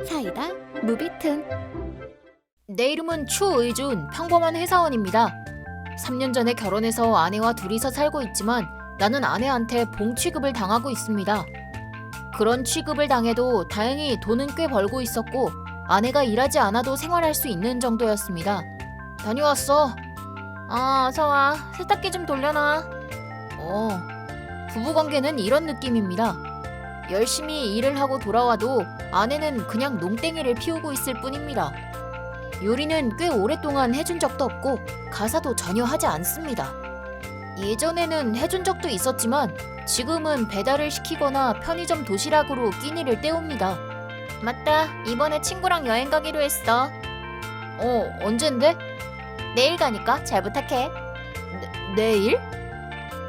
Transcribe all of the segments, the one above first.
사이다 무비튼. 내 이름은 추의준, 평범한 회사원입니다. 3년 전에 결혼해서 아내와 둘이서 살고 있지만 나는 아내한테 봉 취급을 당하고 있습니다. 그런 취급을 당해도 다행히 돈은 꽤 벌고 있었고 아내가 일하지 않아도 생활할 수 있는 정도였습니다. 다녀왔어. 어서와. 세탁기 좀 돌려놔. 부부관계는 이런 느낌입니다. 열심히 일을 하고 돌아와도 아내는 그냥 농땡이를 피우고 있을 뿐입니다. 요리는 꽤 오랫동안 해준 적도 없고 가사도 전혀 하지 않습니다. 예전에는 해준 적도 있었지만 지금은 배달을 시키거나 편의점 도시락으로 끼니를 때웁니다. 맞다, 이번에 친구랑 여행 가기로 했어. 언젠데? 내일 가니까 잘 부탁해. 내일?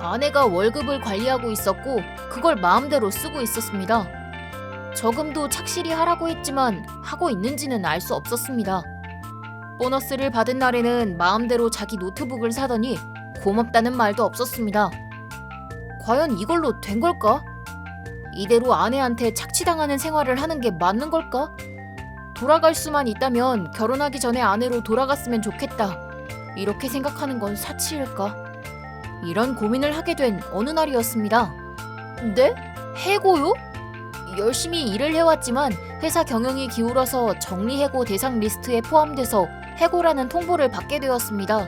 아내가 월급을 관리하고 있었고 그걸 마음대로 쓰고 있었습니다. 저금도 착실히 하라고 했지만 하고 있는지는 알 수 없었습니다. 보너스를 받은 날에는 마음대로 자기 노트북을 사더니 고맙다는 말도 없었습니다. 과연 이걸로 된 걸까? 이대로 아내한테 착취당하는 생활을 하는 게 맞는 걸까? 돌아갈 수만 있다면 결혼하기 전에 아내로 돌아갔으면 좋겠다. 이렇게 생각하는 건 사치일까? 이런 고민을 하게 된 어느 날이었습니다. 네? 해고요? 열심히 일을 해왔지만 회사 경영이 기울어서 정리해고 대상 리스트에 포함돼서 해고라는 통보를 받게 되었습니다.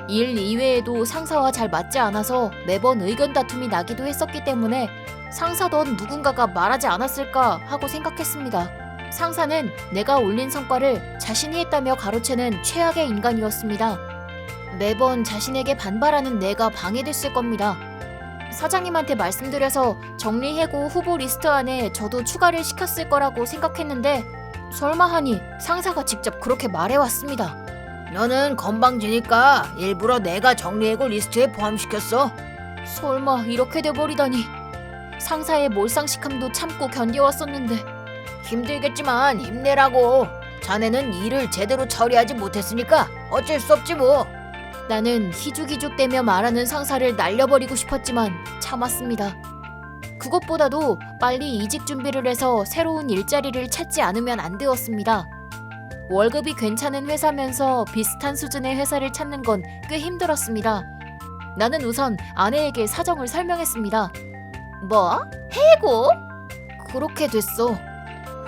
일 이외에도 상사와 잘 맞지 않아서 매번 의견 다툼이 나기도 했었기 때문에 상사던 누군가가 말하지 않았을까 하고 생각했습니다. 상사는 내가 올린 성과를 자신이 했다며 가로채는 최악의 인간이었습니다. 매번 자신에게 반발하는 내가 방해됐을 겁니다. 사장님한테 말씀드려서 정리해고 후보 리스트 안에 저도 추가를 시켰을 거라고 생각했는데 설마 하니 상사가 직접 그렇게 말해왔습니다. 너는 건방지니까 일부러 내가 정리해고 리스트에 포함시켰어. 설마 이렇게 돼버리다니. 상사의 몰상식함도 참고 견뎌왔었는데. 힘들겠지만 힘내라고. 자네는 일을 제대로 처리하지 못했으니까 어쩔 수 없지 뭐. 나는 희죽희죽대며 말하는 상사를 날려버리고 싶었지만 참았습니다. 그것보다도 빨리 이직 준비를 해서 새로운 일자리를 찾지 않으면 안 되었습니다. 월급이 괜찮은 회사면서 비슷한 수준의 회사를 찾는 건 꽤 힘들었습니다. 나는 우선 아내에게 사정을 설명했습니다. 뭐? 해고? 그렇게 됐어.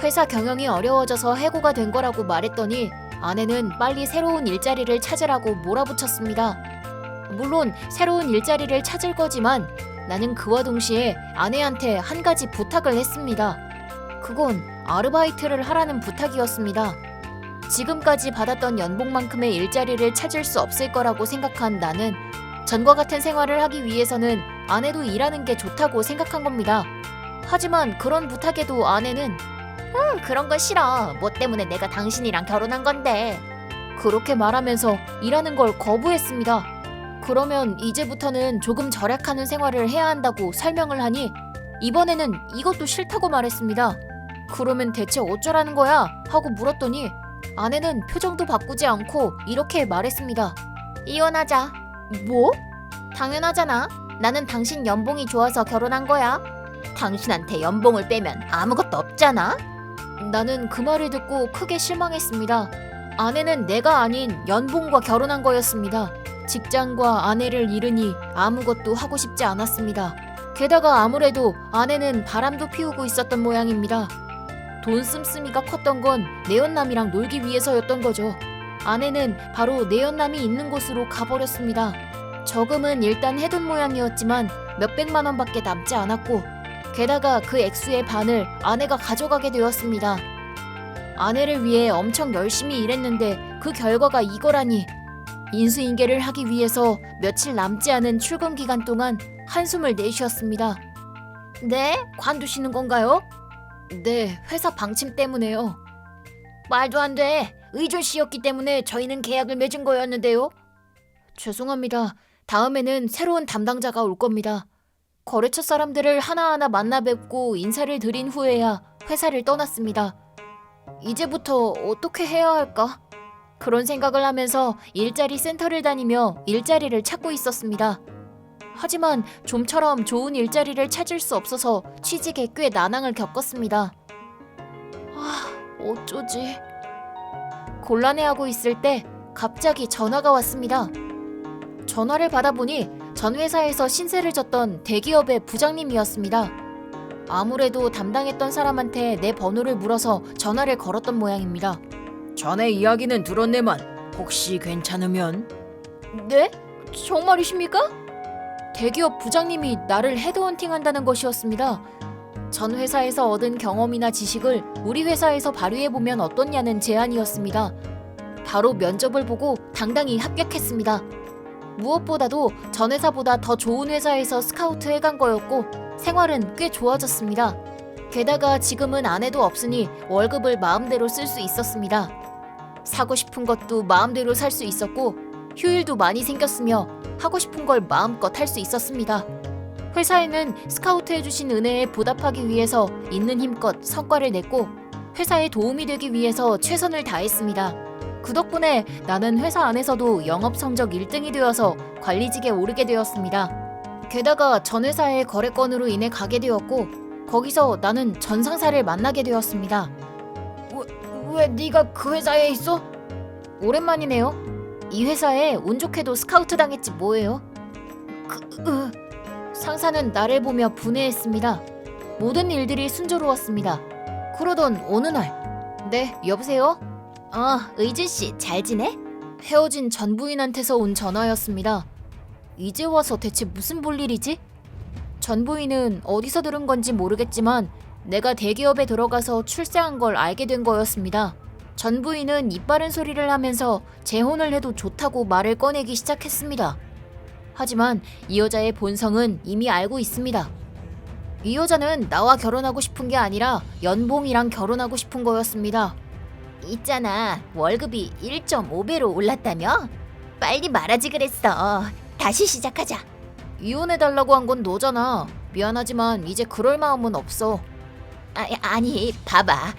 회사 경영이 어려워져서 해고가 된 거라고 말했더니 아내는 빨리 새로운 일자리를 찾으라고 몰아붙였습니다. 물론 새로운 일자리를 찾을 거지만 나는 그와 동시에 아내한테 한 가지 부탁을 했습니다. 그건 아르바이트를 하라는 부탁이었습니다. 지금까지 받았던 연봉만큼의 일자리를 찾을 수 없을 거라고 생각한 나는 전과 같은 생활을 하기 위해서는 아내도 일하는 게 좋다고 생각한 겁니다. 하지만 그런 부탁에도 아내는 그런 거 싫어. 뭐 때문에 내가 당신이랑 결혼한 건데. 그렇게 말하면서 일하는 걸 거부했습니다. 그러면 이제부터는 조금 절약하는 생활을 해야 한다고 설명을 하니 이번에는 이것도 싫다고 말했습니다. 그러면 대체 어쩌라는 거야? 하고 물었더니 아내는 표정도 바꾸지 않고 이렇게 말했습니다. 이혼하자. 뭐? 당연하잖아. 나는 당신 연봉이 좋아서 결혼한 거야. 당신한테 연봉을 빼면 아무것도 없잖아. 나는 그 말을 듣고 크게 실망했습니다. 아내는 내가 아닌 연봉과 결혼한 거였습니다. 직장과 아내를 잃으니 아무것도 하고 싶지 않았습니다. 게다가 아무래도 아내는 바람도 피우고 있었던 모양입니다. 돈 씀씀이가 컸던 건 내연남이랑 놀기 위해서였던 거죠. 아내는 바로 내연남이 있는 곳으로 가버렸습니다. 저금은 일단 해둔 모양이었지만 몇백만 원밖에 남지 않았고 게다가 그 액수의 반을 아내가 가져가게 되었습니다. 아내를 위해 엄청 열심히 일했는데 그 결과가 이거라니. 인수인계를 하기 위해서 며칠 남지 않은 출근 기간 동안 한숨을 내쉬었습니다. 네? 관두시는 건가요? 네, 회사 방침 때문에요. 말도 안 돼. 의존 씨였기 때문에 저희는 계약을 맺은 거였는데요. 죄송합니다. 다음에는 새로운 담당자가 올 겁니다. 거래처 사람들을 하나하나 만나 뵙고 인사를 드린 후에야 회사를 떠났습니다. 이제부터 어떻게 해야 할까? 그런 생각을 하면서 일자리 센터를 다니며 일자리를 찾고 있었습니다. 하지만 좀처럼 좋은 일자리를 찾을 수 없어서 취직에 꽤 난항을 겪었습니다. 어쩌지? 곤란해하고 있을 때 갑자기 전화가 왔습니다. 전화를 받아보니 전 회사에서 신세를 졌던 대기업의 부장님이었습니다. 아무래도 담당했던 사람한테 내 번호를 물어서 전화를 걸었던 모양입니다. 자네 이야기는 들었네만 혹시 괜찮으면? 네? 정말이십니까? 대기업 부장님이 나를 헤드헌팅한다는 것이었습니다. 전 회사에서 얻은 경험이나 지식을 우리 회사에서 발휘해보면 어떻냐는 제안이었습니다. 바로 면접을 보고 당당히 합격했습니다. 무엇보다도 전 회사보다 더 좋은 회사에서 스카우트 해간 거였고 생활은 꽤 좋아졌습니다. 게다가 지금은 아내도 없으니 월급을 마음대로 쓸 수 있었습니다. 사고 싶은 것도 마음대로 살 수 있었고 휴일도 많이 생겼으며 하고 싶은 걸 마음껏 할 수 있었습니다. 회사에는 스카우트 해주신 은혜에 보답하기 위해서 있는 힘껏 성과를 냈고 회사에 도움이 되기 위해서 최선을 다했습니다. 그 덕분에 나는 회사 안에서도 영업 성적 1등이 되어서 관리직에 오르게 되었습니다. 게다가 전 회사의 거래건으로 인해 가게 되었고 거기서 나는 전 상사를 만나게 되었습니다. 왜 네가 그 회사에 있어? 오랜만이네요. 이 회사에 운 좋게도 스카우트 당했지 뭐예요. 상사는 나를 보며 분해했습니다. 모든 일들이 순조로웠습니다. 그러던 어느 날, 네, 여보세요? 의진씨 잘 지내? 헤어진 전 부인한테서 온 전화였습니다. 이제 와서 대체 무슨 볼일이지? 전 부인은 어디서 들은 건지 모르겠지만 내가 대기업에 들어가서 출세한 걸 알게 된 거였습니다. 전 부인은 입 바른 소리를 하면서 재혼을 해도 좋다고 말을 꺼내기 시작했습니다. 하지만 이 여자의 본성은 이미 알고 있습니다. 이 여자는 나와 결혼하고 싶은 게 아니라 연봉이랑 결혼하고 싶은 거였습니다. 있잖아, 월급이 1.5배로 올랐다며? 빨리 말하지 그랬어. 다시 시작하자. 이혼해달라고 한 건 너잖아. 미안하지만 이제 그럴 마음은 없어. 아니, 봐봐.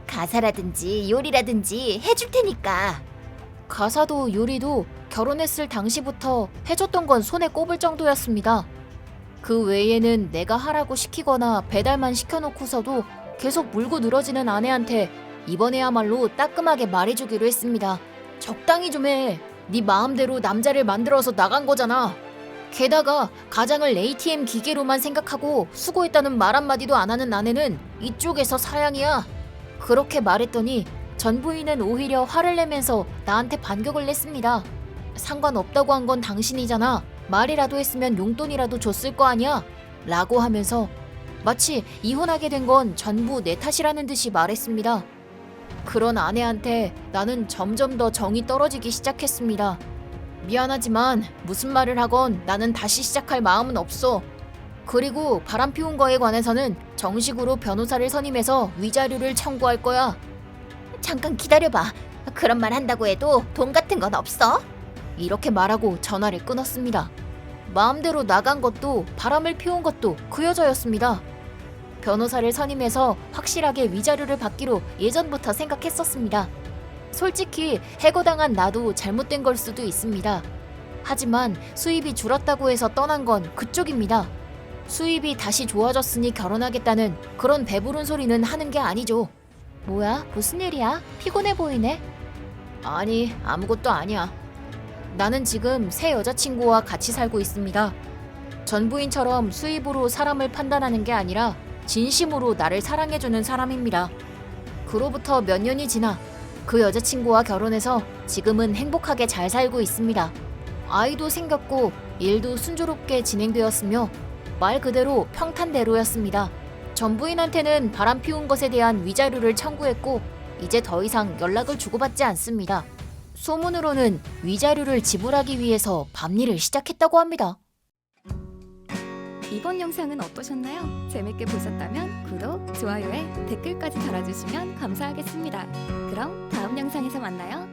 가사라든지 요리라든지 해줄 테니까. 가사도 요리도 결혼했을 당시부터 해줬던 건 손에 꼽을 정도였습니다. 그 외에는 내가 하라고 시키거나 배달만 시켜놓고서도 계속 물고 늘어지는 아내한테 이번에야말로 따끔하게 말해주기로 했습니다. 적당히 좀 해. 네 마음대로 남자를 만들어서 나간 거잖아. 게다가 가장을 ATM 기계로만 생각하고 수고했다는 말 한마디도 안 하는 아내는 이쪽에서 사양이야. 그렇게 말했더니 전 부인은 오히려 화를 내면서 나한테 반격을 냈습니다. 상관없다고 한 건 당신이잖아. 말이라도 했으면 용돈이라도 줬을 거 아니야? 라고 하면서 마치 이혼하게 된 건 전부 내 탓이라는 듯이 말했습니다. 그런 아내한테 나는 점점 더 정이 떨어지기 시작했습니다. 미안하지만 무슨 말을 하건 나는 다시 시작할 마음은 없어. 그리고 바람 피운 거에 관해서는 정식으로 변호사를 선임해서 위자료를 청구할 거야. 잠깐 기다려봐. 그런 말 한다고 해도 돈 같은 건 없어? 이렇게 말하고 전화를 끊었습니다. 마음대로 나간 것도 바람을 피운 것도 그 여자였습니다. 변호사를 선임해서 확실하게 위자료를 받기로 예전부터 생각했었습니다. 솔직히 해고당한 나도 잘못된 걸 수도 있습니다. 하지만 수입이 줄었다고 해서 떠난 건 그쪽입니다. 수입이 다시 좋아졌으니 결혼하겠다는 그런 배부른 소리는 하는 게 아니죠. 뭐야? 무슨 일이야? 피곤해 보이네? 아니, 아무것도 아니야. 나는 지금 새 여자친구와 같이 살고 있습니다. 전 부인처럼 수입으로 사람을 판단하는 게 아니라 진심으로 나를 사랑해주는 사람입니다. 그로부터 몇 년이 지나 그 여자친구와 결혼해서 지금은 행복하게 잘 살고 있습니다. 아이도 생겼고 일도 순조롭게 진행되었으며 말 그대로 평탄대로였습니다. 전 부인한테는 바람 피운 것에 대한 위자료를 청구했고 이제 더 이상 연락을 주고받지 않습니다. 소문으로는 위자료를 지불하기 위해서 밤일을 시작했다고 합니다. 이번 영상은 어떠셨나요? 재밌게 보셨다면 구독, 좋아요에 댓글까지 달아주시면 감사하겠습니다. 그럼 다음 영상에서 만나요.